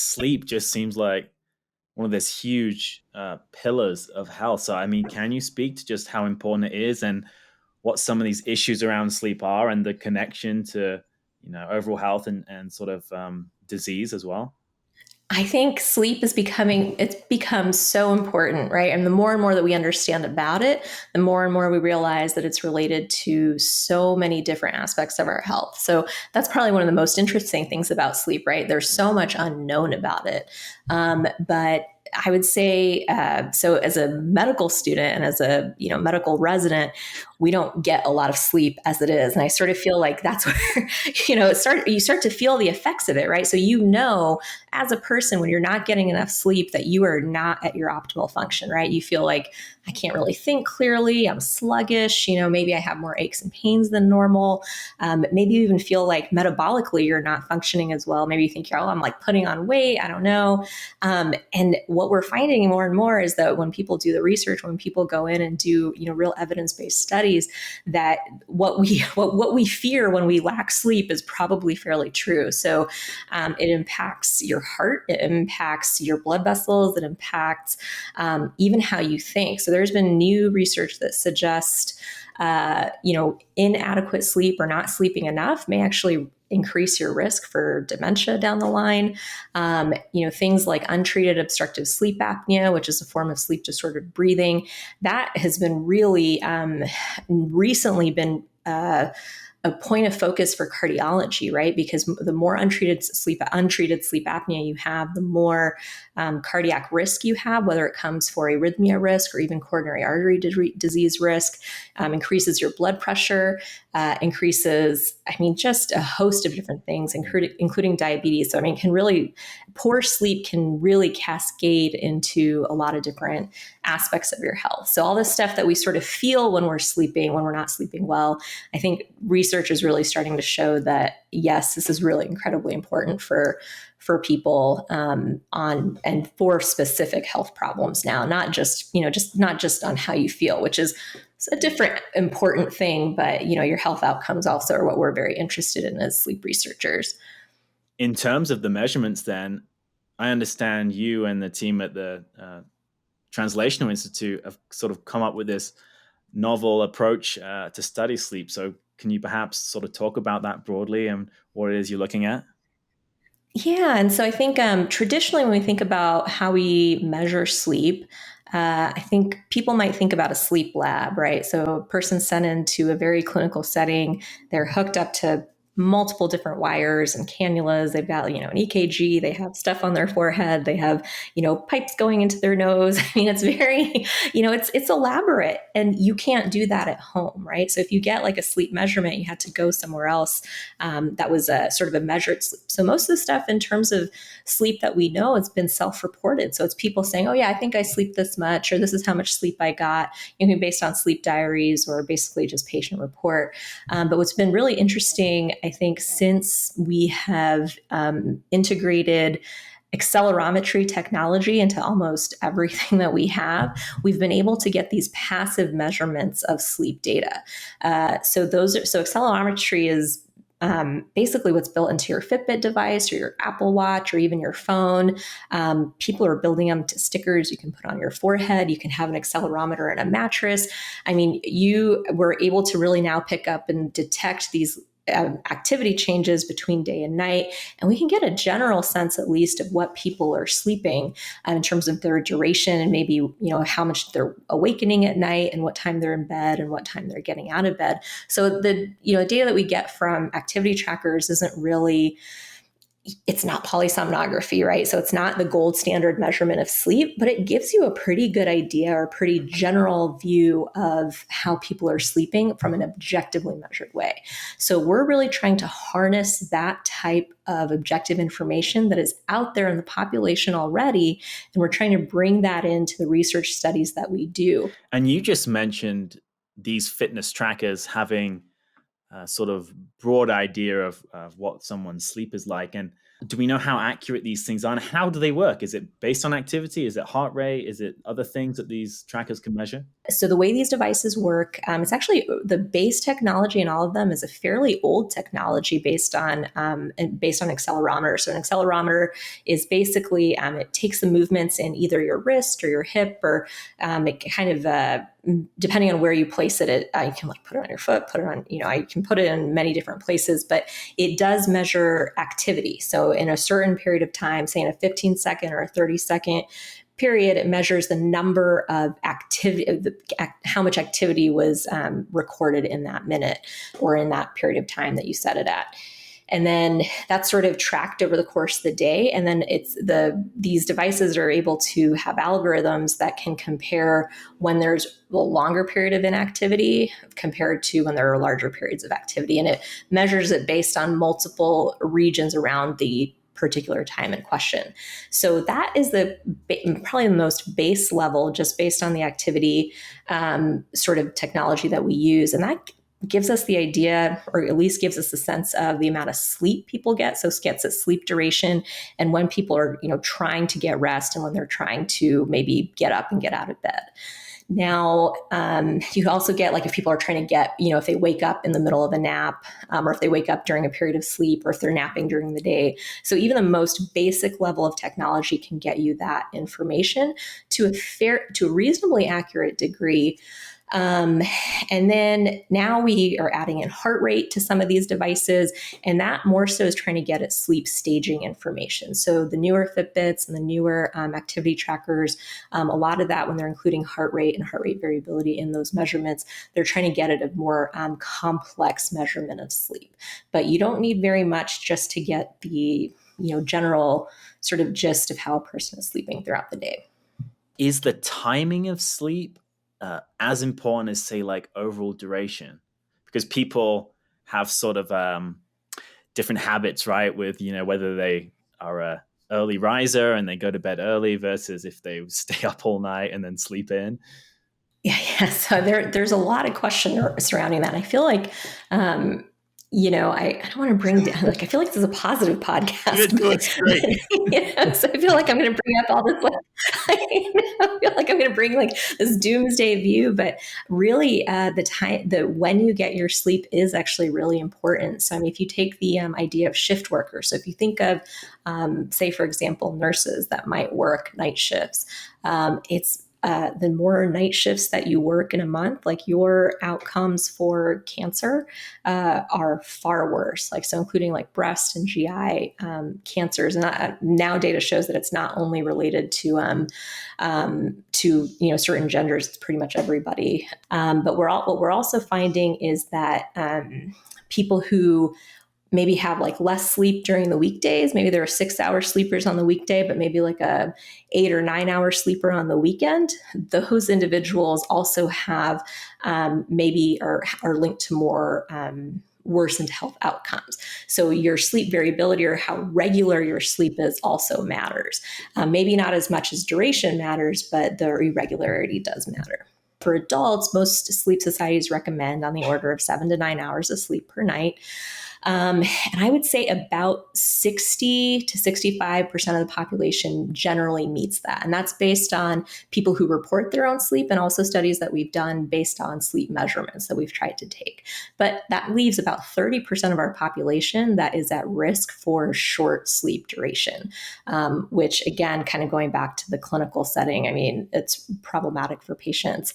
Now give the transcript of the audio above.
sleep just seems like one of those huge pillars of health. So, I mean, can you speak to just how important it is and what some of these issues around sleep are and the connection to, overall health and sort of disease as well? I think sleep it's become so important, right? And the more and more that we understand about it, the more and more we realize that it's related to so many different aspects of our health. So that's probably one of the most interesting things about sleep, right? There's so much unknown about it. But I would say, so as a medical student and as a medical resident, we don't get a lot of sleep as it is, and I sort of feel like that's where you start to feel the effects of it, right? So as a person, when you're not getting enough sleep, that you are not at your optimal function, right? You feel like I can't really think clearly. I'm sluggish. Maybe I have more aches and pains than normal. Maybe you even feel like metabolically you're not functioning as well. Maybe you think, I'm like putting on weight. I don't know. And what we're finding more and more is that when people do the research, when people go in and do real evidence-based studies, that what we fear when we lack sleep is probably fairly true. So it impacts your heart, it impacts your blood vessels, it impacts even how you think. So there's been new research that suggests inadequate sleep or not sleeping enough may actually increase your risk for dementia down the line. Things like untreated obstructive sleep apnea, which is a form of sleep disordered breathing, that has been really recently been a point of focus for cardiology, right? Because the more untreated sleep apnea you have, the more cardiac risk you have, whether it comes for arrhythmia risk or even coronary artery disease risk, increases your blood pressure, increases, just a host of different things, including diabetes. So, poor sleep can really cascade into a lot of different aspects of your health. So all this stuff that we sort of feel when we're not sleeping well, I think research is really starting to show that, yes, this is really incredibly important for people and for specific health problems now, not just on how you feel, which is a different important thing, but your health outcomes also are what we're very interested in as sleep researchers. In terms of the measurements, then, I understand you and the team at the Translational Institute have sort of come up with this novel approach to study sleep. So can you perhaps sort of talk about that broadly and what it is you're looking at? Yeah. And so I think traditionally when we think about how we measure sleep, I think people might think about a sleep lab, right? So a person's sent into a very clinical setting. They're hooked up to multiple different wires and cannulas. They've got, an EKG, they have stuff on their forehead, they have, pipes going into their nose. It's very, it's elaborate, and you can't do that at home, right? So if you get like a sleep measurement, you had to go somewhere else that was a sort of a measured sleep. So most of the stuff in terms of sleep that we know, it's been self-reported. So it's people saying, oh yeah, I think I sleep this much, or this is how much sleep I got, based on sleep diaries or basically just patient report. But what's been really interesting, I think, since we have integrated accelerometry technology into almost everything that we have, we've been able to get these passive measurements of sleep data. So accelerometry is basically what's built into your Fitbit device or your Apple Watch or even your phone. People are building them to stickers you can put on your forehead. You can have an accelerometer in a mattress. You were able to really now pick up and detect these activity changes between day and night. And we can get a general sense, at least, of what people are sleeping in terms of their duration and maybe, how much they're awakening at night and what time they're in bed and what time they're getting out of bed. So the, data that we get from activity trackers isn't really, it's not polysomnography, right? So it's not the gold standard measurement of sleep, but it gives you a pretty good idea or a pretty general view of how people are sleeping from an objectively measured way. So we're really trying to harness that type of objective information that is out there in the population already, and we're trying to bring that into the research studies that we do. And you just mentioned these fitness trackers having sort of broad idea of what someone's sleep is like. And do we know how accurate these things are? And how do they work? Is it based on activity? Is it heart rate? Is it other things that these trackers can measure? So the way these devices work, it's actually the base technology in all of them is a fairly old technology based on accelerometer. So an accelerometer is basically it takes the movements in either your wrist or your hip, or it kind of depending on where you place it, you can like put it on your foot, put it on, you can put it in many different places, but it does measure activity. So in a certain period of time, say in a 15-second or a 30-second period, it measures the number of activity, how much activity was recorded in that minute or in that period of time that you set it at. And then that's sort of tracked over the course of the day. And then these devices are able to have algorithms that can compare when there's a longer period of inactivity compared to when there are larger periods of activity. And it measures it based on multiple regions around the particular time in question. So that is probably the most base level, just based on the activity sort of technology that we use. And that gives us the idea, or at least gives us a sense of the amount of sleep people get. So it gets at sleep duration and when people are, trying to get rest and when they're trying to maybe get up and get out of bed. Now, you also get, like, if people are trying to get, if they wake up in the middle of a nap, or if they wake up during a period of sleep, or if they're napping during the day. So even the most basic level of technology can get you that information to a reasonably accurate degree. And then now we are adding in heart rate to some of these devices, and that more so is trying to get at sleep staging information. So the newer Fitbits and the newer activity trackers, a lot of that, when they're including heart rate and heart rate variability in those measurements, they're trying to get at a more complex measurement of sleep. But you don't need very much just to get the general sort of gist of how a person is sleeping throughout the day. Is the timing of sleep as important as, say, like overall duration? Because people have sort of different habits, right? With, whether they are a early riser and they go to bed early versus if they stay up all night and then sleep in. Yeah. So there's a lot of question surrounding that. And I feel like, I don't want to bring down, I feel like this is a positive podcast. It's great. So I feel like I'm going to bring up all this, I feel like I'm going to bring like this doomsday view, but really when you get your sleep is actually really important. So, I mean, if you take the idea of shift workers, so if you think of, say, for example, nurses that might work night shifts, it's the more night shifts that you work in a month, like your outcomes for cancer are far worse. Like, so including like breast and GI cancers. And now data shows that it's not only related to certain genders, it's pretty much everybody. But what we're also finding is that people who maybe have like less sleep during the weekdays. Maybe there are 6-hour sleepers on the weekday, but maybe like a 8 or 9-hour sleeper on the weekend. Those individuals also have maybe are linked to more worsened health outcomes. So your sleep variability, or how regular your sleep is, also matters. Maybe not as much as duration matters, but the irregularity does matter. For adults, most sleep societies recommend on the order of 7 to 9 hours of sleep per night. And I would say about 60 to 65% of the population generally meets that. And that's based on people who report their own sleep, and also studies that we've done based on sleep measurements that we've tried to take. But that leaves about 30% of our population that is at risk for short sleep duration, which, again, kind of going back to the clinical setting, I mean, it's problematic for patients.